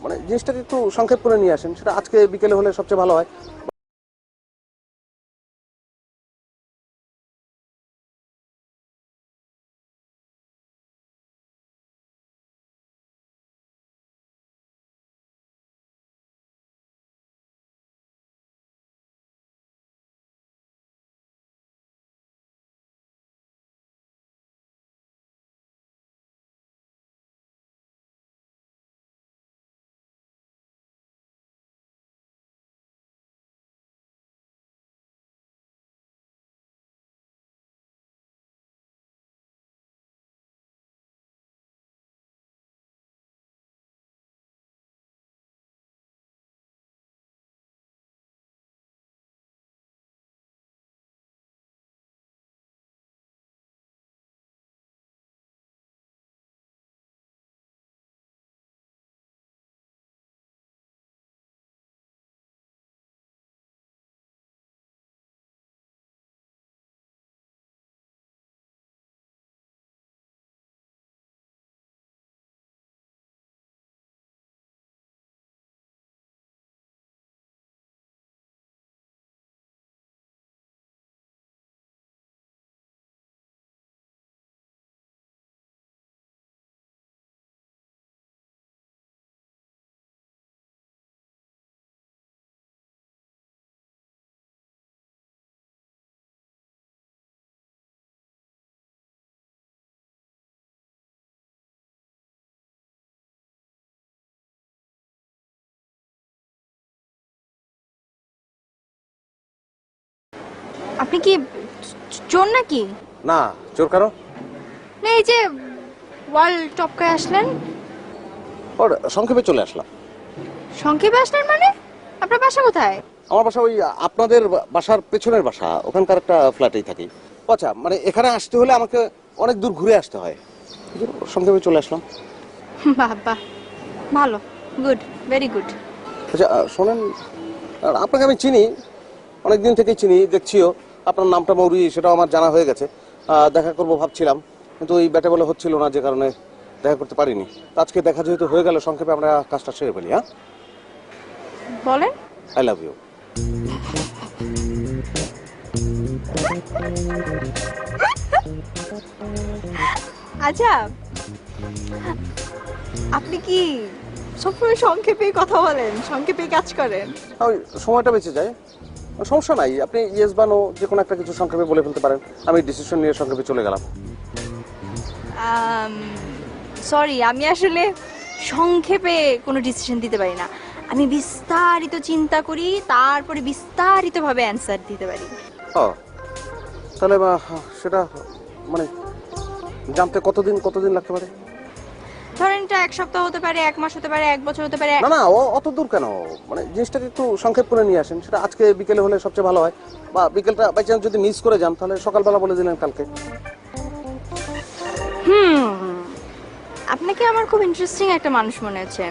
মানে জিনিসটাকে একটু সংক্ষেপ করে নিয়ে আসেন, সেটা আজকে বিকেলে হলে সবচেয়ে ভালো হয়। আপনি কি চোর নাকি? না, চোর কারো না, এই যে ওয়াল টপকায় আসলেন। ওর সংক্ষেপে চলে আসলাম। সংক্ষেপে আসলেন মানে? আপনার বাসা কোথায়? আমার বাসা ওই আপনাদের বাসার পেছনের বাসা, ওখানকার একটা ফ্ল্যাটেই থাকি। আচ্ছা, মানে এখানে আসতে হলে আমাকে অনেক দূর ঘুরে আসতে হয়, এই জন্য সংক্ষেপে চলে আসলাম। বাহ বাহ, ভালো, গুড, ভেরি গুড। আচ্ছা শোনেন, আপনাকে আমি চিনি, অনেক দিন থেকেই চিনি, দেখছিও আপনার নামটা মৌরি, সেটাও আমার জানা হয়ে গেছে। দেখা করবো ভাবছিলাম, কিন্তু ওই ব্যাটে বলে হচ্ছিল না, যে কারণে দেখা করতে পারিনি। তো আজকে দেখা যেহেতু হয়ে গেল, সংক্ষেপে আমরা কাজটা সেরে ফেলি। হ্যাঁ, বলেন। I love you. আচ্ছা, আপনি কি সবসময় সংক্ষেপেই কথা বলেন, সংক্ষেপেই কাজ করেন? ওই সময়টা বেঁচে যায়, সমস্যা নাই। আপনি ইয়েস বা নো যে কোনো একটা কিছু সংক্ষেপে বলে ফেলতে পারেন, আমি ডিসিশন নিয়ে সংক্ষেপে চলে গেলাম। সরি, আমি আসলে সংক্ষেপে কোনো ডিসিশন দিতে পারি না। আমি বিস্তারিত চিন্তা করি, তারপরে বিস্তারিতভাবে অ্যান্সার দিতে পারি। ও, তাহলে সেটা মানে জানতে কতদিন লাগতে পারে? ধরেন এটা 1 সপ্তাহ হতে পারে, 1 মাস হতে পারে, 1 বছর হতে পারে। না না, অত দূর কেন? মানে জিনিসটাকে একটু সংক্ষেপ করে নিয়ে আসেন, সেটা আজকে বিকেলে হলে সবচেয়ে ভালো হয়। বা বিকেলটা বাই চান্স যদি মিস করে যান, তাহলে সকালবেলা বলে দিলেন কালকে। আপনাকে আমার খুব ইন্টারেস্টিং একটা মানুষ মনে হচ্ছে।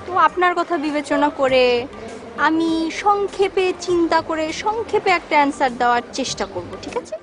তো আপনার কথা বিবেচনা করে আমি সংক্ষেপে চিন্তা করে সংক্ষেপে একটা অ্যান্সার দেওয়ার চেষ্টা করব, ঠিক আছে?